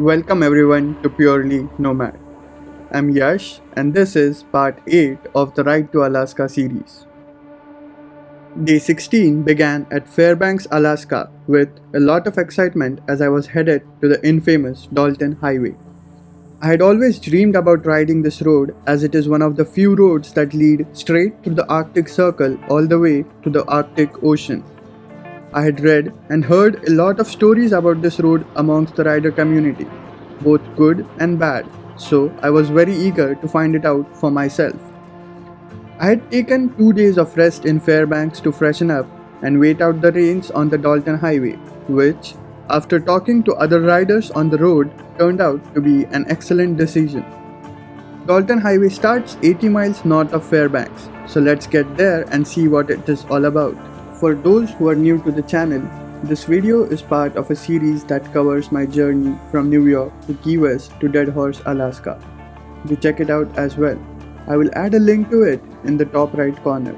Welcome everyone to Purely Nomad. I'm Yash and this is part 8 of the Ride to Alaska series. Day 16 began at Fairbanks, Alaska with a lot of excitement as I was headed to the infamous Dalton Highway. I had always dreamed about riding this road as it is one of the few roads that lead straight through the Arctic Circle all the way to the Arctic Ocean. I had read and heard a lot of stories about this road amongst the rider community, both good and bad, so I was very eager to find it out for myself. I had taken 2 days of rest in Fairbanks to freshen up and wait out the rains on the Dalton Highway, which, after talking to other riders on the road, turned out to be an excellent decision. Dalton Highway starts 80 miles north of Fairbanks, so let's get there and see what it is all about. For those who are new to the channel, this video is part of a series that covers my journey from New York to Key West to Deadhorse, Alaska. Do check it out as well. I will add a link to it in the top right corner.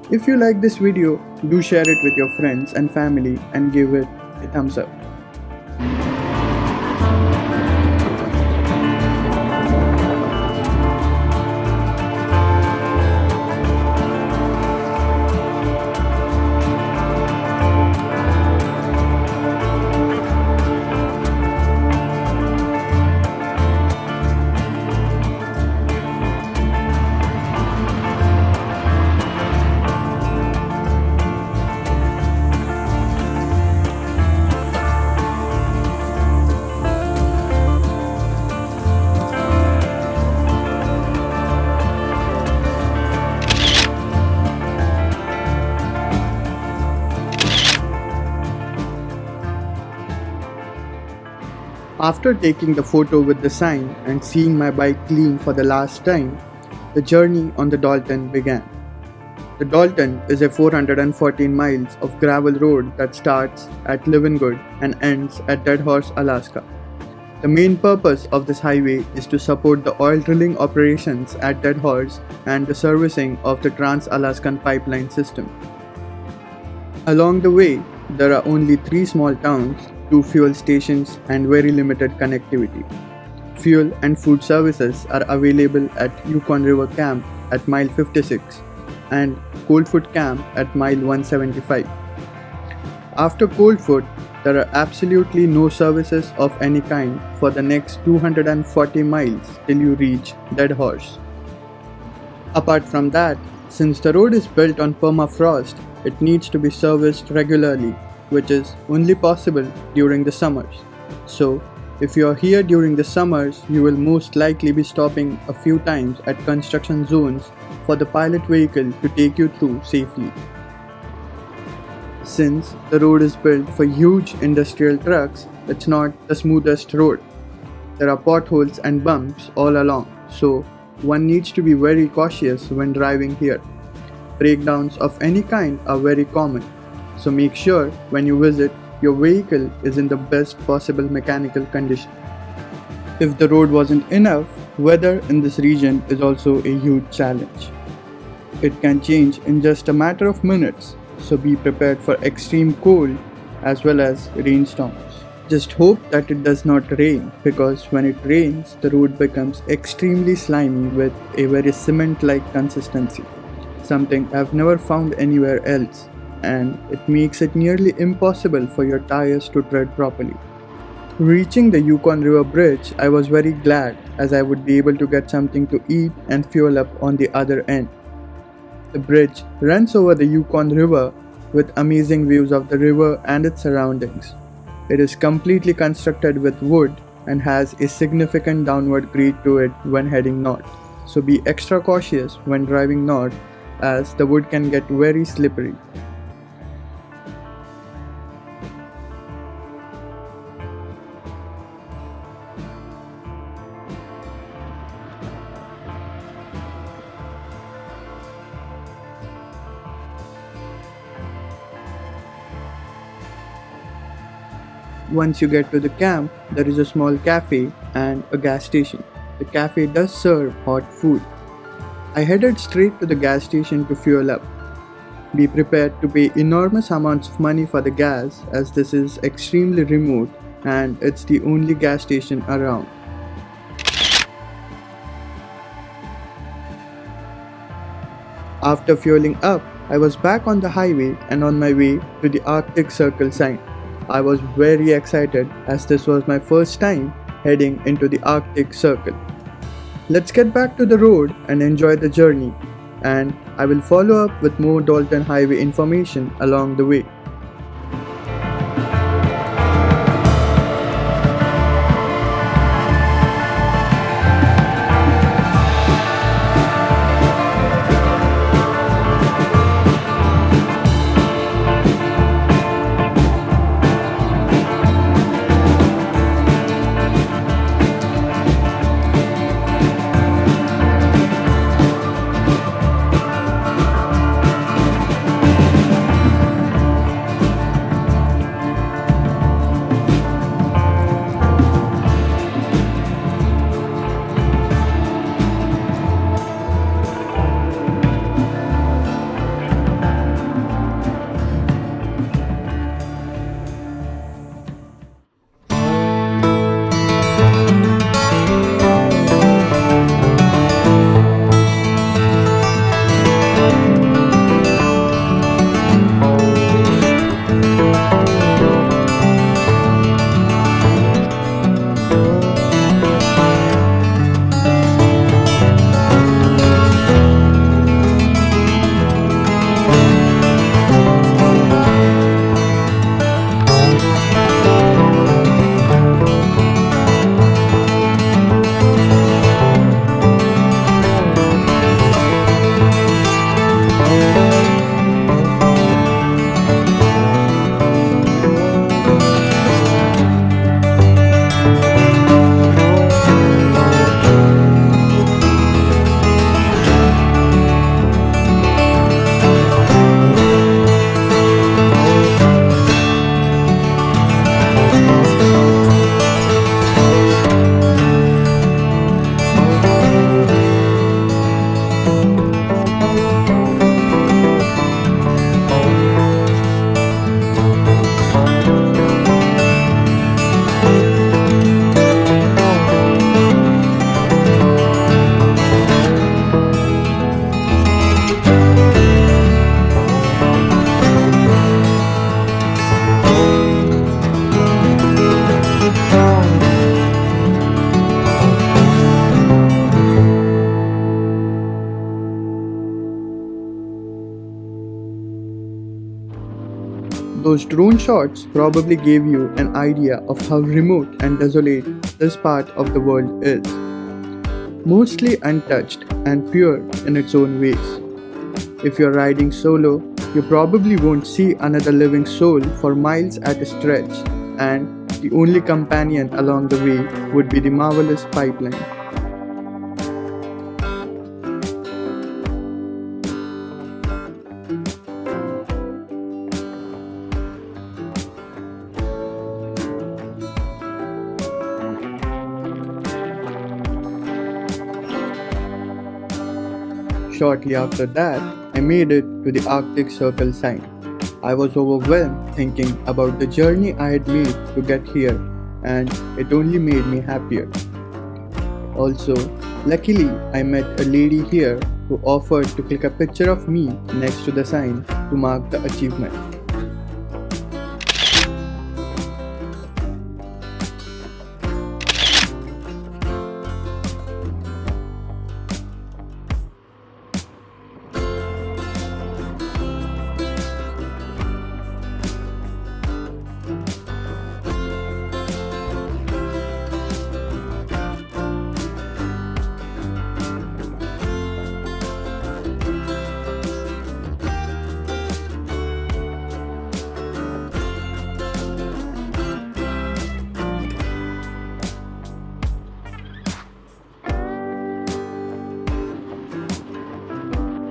If you like this video, do share it with your friends and family and give it a thumbs up. After taking the photo with the sign and seeing my bike clean for the last time, the journey on the Dalton began. The Dalton is a 414 miles of gravel road that starts at Livingood and ends at Deadhorse, Alaska. The main purpose of this highway is to support the oil drilling operations at Deadhorse and the servicing of the Trans-Alaskan pipeline system. Along the way, there are only 3 small towns, 2 fuel stations and very limited connectivity. Fuel and food services are available at Yukon River Camp at mile 56 and Coldfoot Camp at mile 175. After Coldfoot, there are absolutely no services of any kind for the next 240 miles till you reach Deadhorse. Apart from that, since the road is built on permafrost, it needs to be serviced regularly, which is only possible during the summers. So, if you are here during the summers, you will most likely be stopping a few times at construction zones for the pilot vehicle to take you through safely. Since the road is built for huge industrial trucks, it's not the smoothest road. There are potholes and bumps all along, so one needs to be very cautious when driving here. Breakdowns of any kind are very common. So make sure when you visit, your vehicle is in the best possible mechanical condition. If the road wasn't enough, weather in this region is also a huge challenge. It can change in just a matter of minutes, so be prepared for extreme cold as well as rainstorms. Just hope that it does not rain, because when it rains, the road becomes extremely slimy with a very cement-like consistency, something I've never found anywhere else, and it makes it nearly impossible for your tires to tread properly. Reaching the Yukon River Bridge, I was very glad as I would be able to get something to eat and fuel up on the other end. The bridge runs over the Yukon River with amazing views of the river and its surroundings. It is completely constructed with wood and has a significant downward grade to it when heading north, so be extra cautious when driving north as the wood can get very slippery. Once you get to the camp, there is a small cafe and a gas station. The cafe does serve hot food. I headed straight to the gas station to fuel up. Be prepared to pay enormous amounts of money for the gas as this is extremely remote and it's the only gas station around. After fueling up, I was back on the highway and on my way to the Arctic Circle sign. I was very excited as this was my first time heading into the Arctic Circle. Let's get back to the road and enjoy the journey, and I will follow up with more Dalton Highway information along the way. Those drone shots probably gave you an idea of how remote and desolate this part of the world is. Mostly untouched and pure in its own ways. If you're riding solo, you probably won't see another living soul for miles at a stretch, and the only companion along the way would be the marvelous pipeline. Shortly after that, I made it to the Arctic Circle sign. I was overwhelmed thinking about the journey I had made to get here, and it only made me happier. Also, luckily I met a lady here who offered to click a picture of me next to the sign to mark the achievement.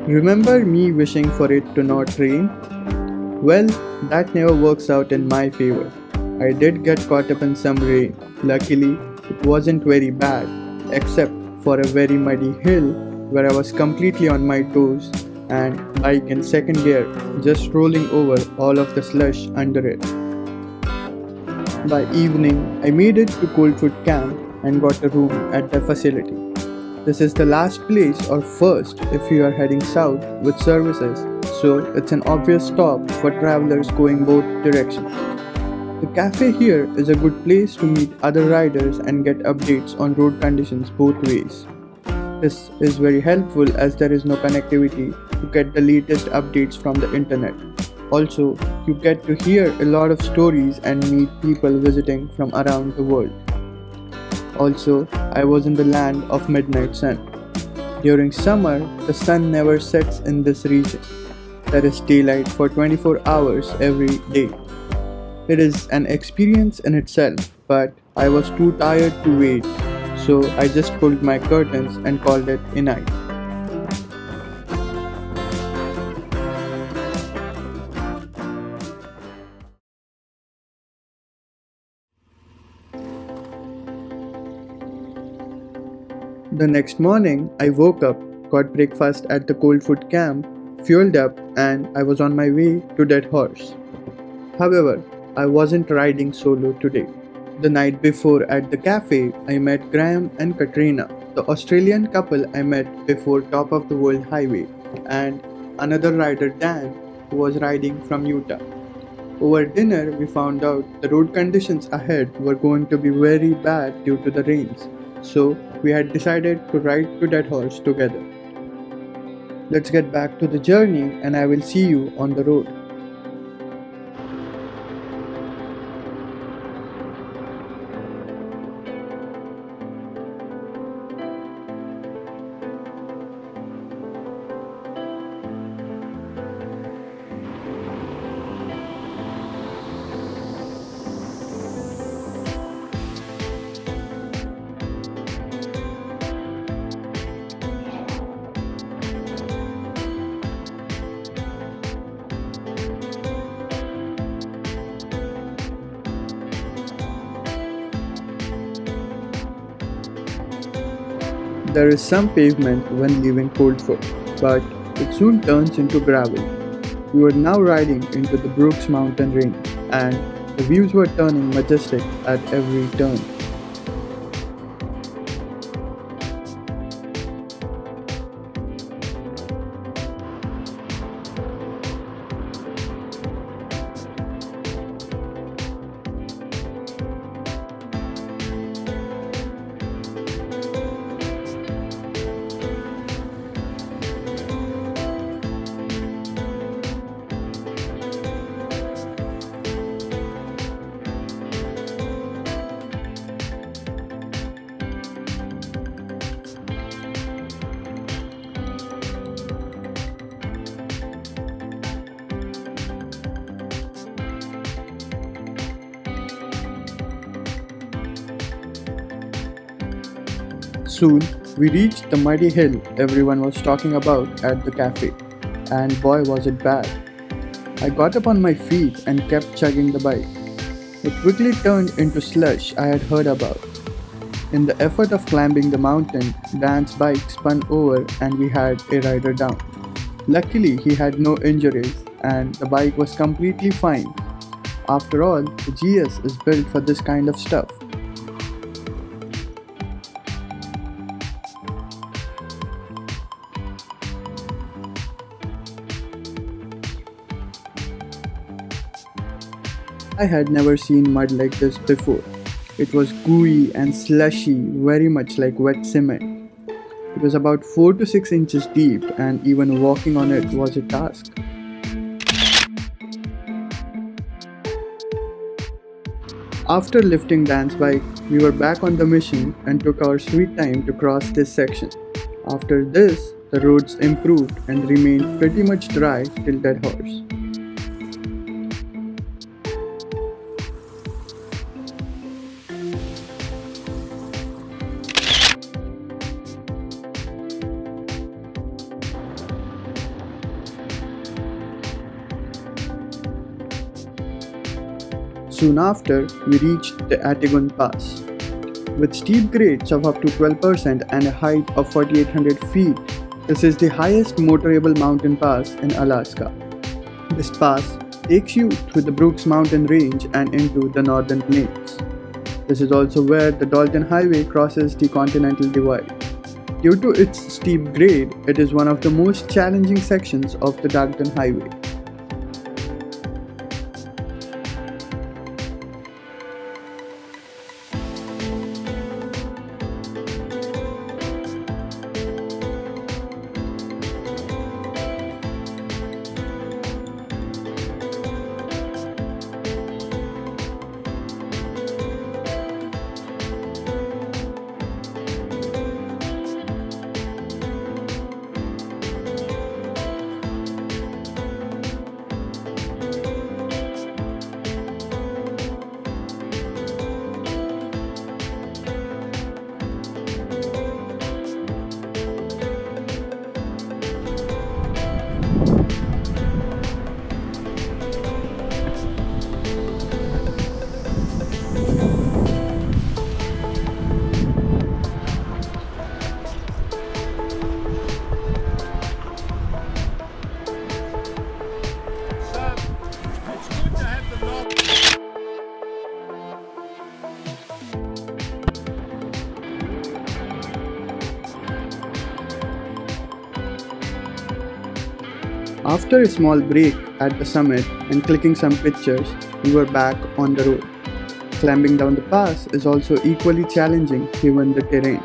Remember me wishing for it to not rain? Well, that never works out in my favor. I did get caught up in some rain. Luckily, it wasn't very bad, except for a very muddy hill where I was completely on my toes and bike in second gear, just rolling over all of the slush under it. By evening, I made it to Coldfoot camp and got a room at the facility. This is the last place or first if you are heading south with services, so it's an obvious stop for travelers going both directions. The cafe here is a good place to meet other riders and get updates on road conditions both ways. This is very helpful as there is no connectivity to get the latest updates from the internet. Also, you get to hear a lot of stories and meet people visiting from around the world. Also, I was in the land of midnight sun. During summer, the sun never sets in this region. There is daylight for 24 hours every day. It is an experience in itself, but I was too tired to wait, so I just pulled my curtains and called it a night. The next morning, I woke up, got breakfast at the Coldfoot camp, fueled up, and I was on my way to Deadhorse. However, I wasn't riding solo today. The night before at the cafe, I met Graham and Katrina, the Australian couple I met before top of the world highway, and another rider Dan, who was riding from Utah. Over dinner, we found out the road conditions ahead were going to be very bad due to the rains, so we had decided to ride to Deadhorse together. Let's get back to the journey and I will see you on the road. There is some pavement when leaving Coldfoot, but it soon turns into gravel. We were now riding into the Brooks mountain range, and the views were turning majestic at every turn. Soon, we reached the muddy hill everyone was talking about at the cafe, and boy was it bad. I got up on my feet and kept chugging the bike. It quickly turned into slush I had heard about. In the effort of climbing the mountain, Dan's bike spun over and we had a rider down. Luckily, he had no injuries and the bike was completely fine. After all, the GS is built for this kind of stuff. I had never seen mud like this before. It was gooey and slushy, very much like wet cement. It was about 4 to 6 inches deep and even walking on it was a task. After lifting Dan's bike, we were back on the mission and took our sweet time to cross this section. After this, the roads improved and remained pretty much dry till Deadhorse. Soon after, we reached the Atigun Pass. With steep grades of up to 12% and a height of 4,800 feet, this is the highest motorable mountain pass in Alaska. This pass takes you through the Brooks Mountain Range and into the Northern Plains. This is also where the Dalton Highway crosses the Continental Divide. Due to its steep grade, it is one of the most challenging sections of the Dalton Highway. After a small break at the summit and clicking some pictures, we were back on the road. Climbing down the pass is also equally challenging given the terrain.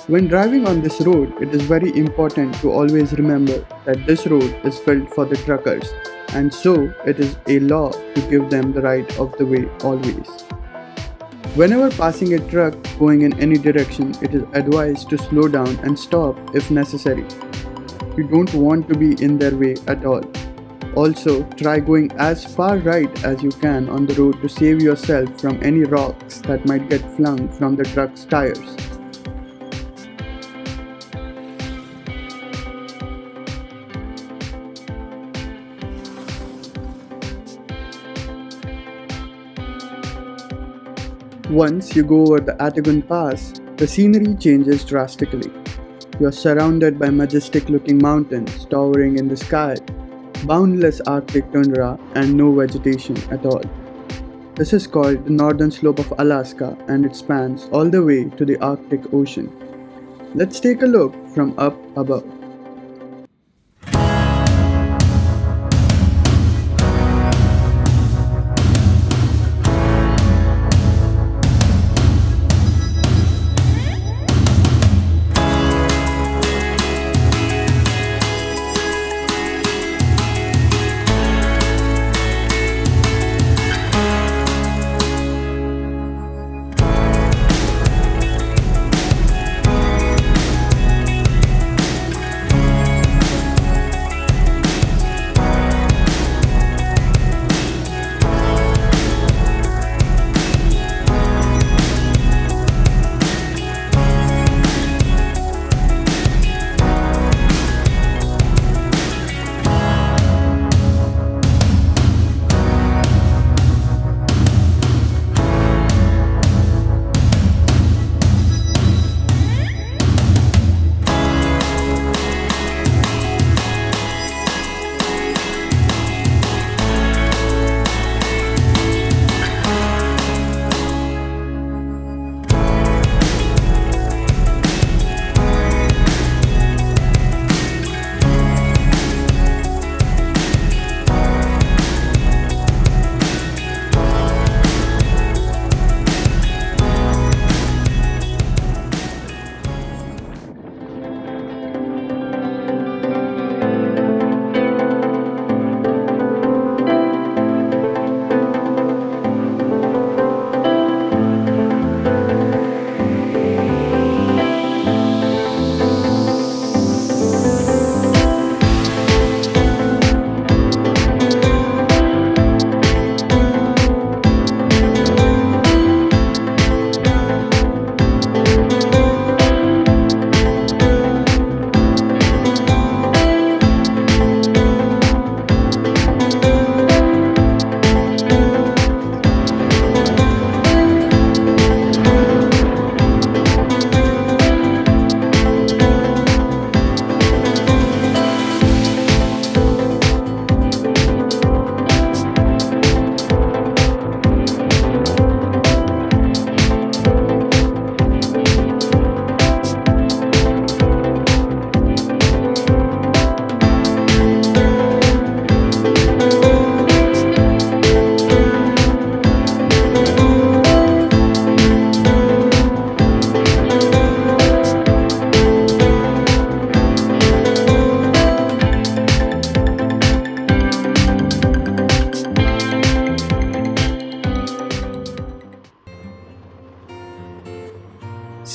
When driving on this road, it is very important to always remember that this road is built for the truckers, and so it is a law to give them the right of the way always. Whenever passing a truck going in any direction, it is advised to slow down and stop if necessary. You don't want to be in their way at all. Also, try going as far right as you can on the road to save yourself from any rocks that might get flung from the truck's tires. Once you go over the Atigun Pass, the scenery changes drastically. You are surrounded by majestic looking mountains towering in the sky, boundless Arctic tundra, and no vegetation at all. This is called the northern slope of Alaska, and it spans all the way to the Arctic Ocean. Let's take a look from up above.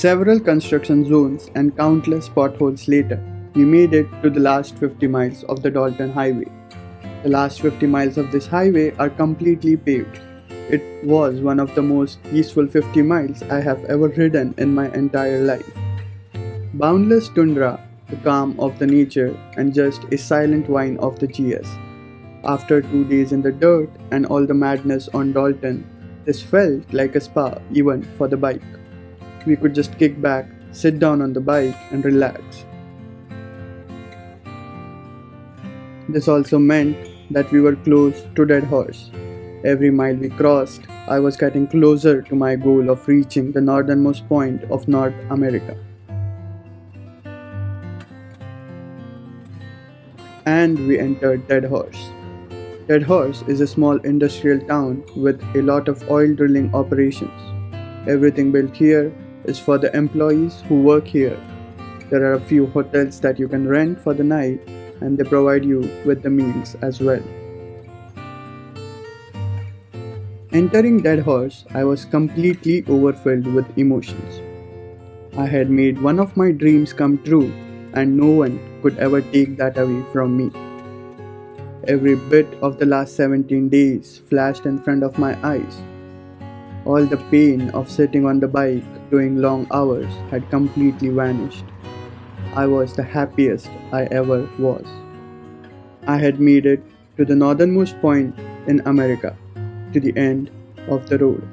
Several construction zones and countless potholes later, we made it to the last 50 miles of the Dalton Highway. The last 50 miles of this highway are completely paved. It was one of the most peaceful 50 miles I have ever ridden in my entire life. Boundless tundra, the calm of the nature, and just a silent whine of the GS. After 2 days in the dirt and all the madness on Dalton, this felt like a spa even for the bike. We could just kick back, sit down on the bike and relax. This also meant that we were close to Deadhorse. Every mile we crossed, I was getting closer to my goal of reaching the northernmost point of North America. And we entered Deadhorse. Deadhorse is a small industrial town with a lot of oil drilling operations. Everything built here is for the employees who work here. There are a few hotels that you can rent for the night, and they provide you with the meals as well. Entering Deadhorse, I was completely overfilled with emotions. I had made one of my dreams come true, and no one could ever take that away from me. Every bit of the last 17 days flashed in front of my eyes. All the pain of sitting on the bike doing long hours had completely vanished. I was the happiest I ever was. I had made it to the northernmost point in America, to the end of the road.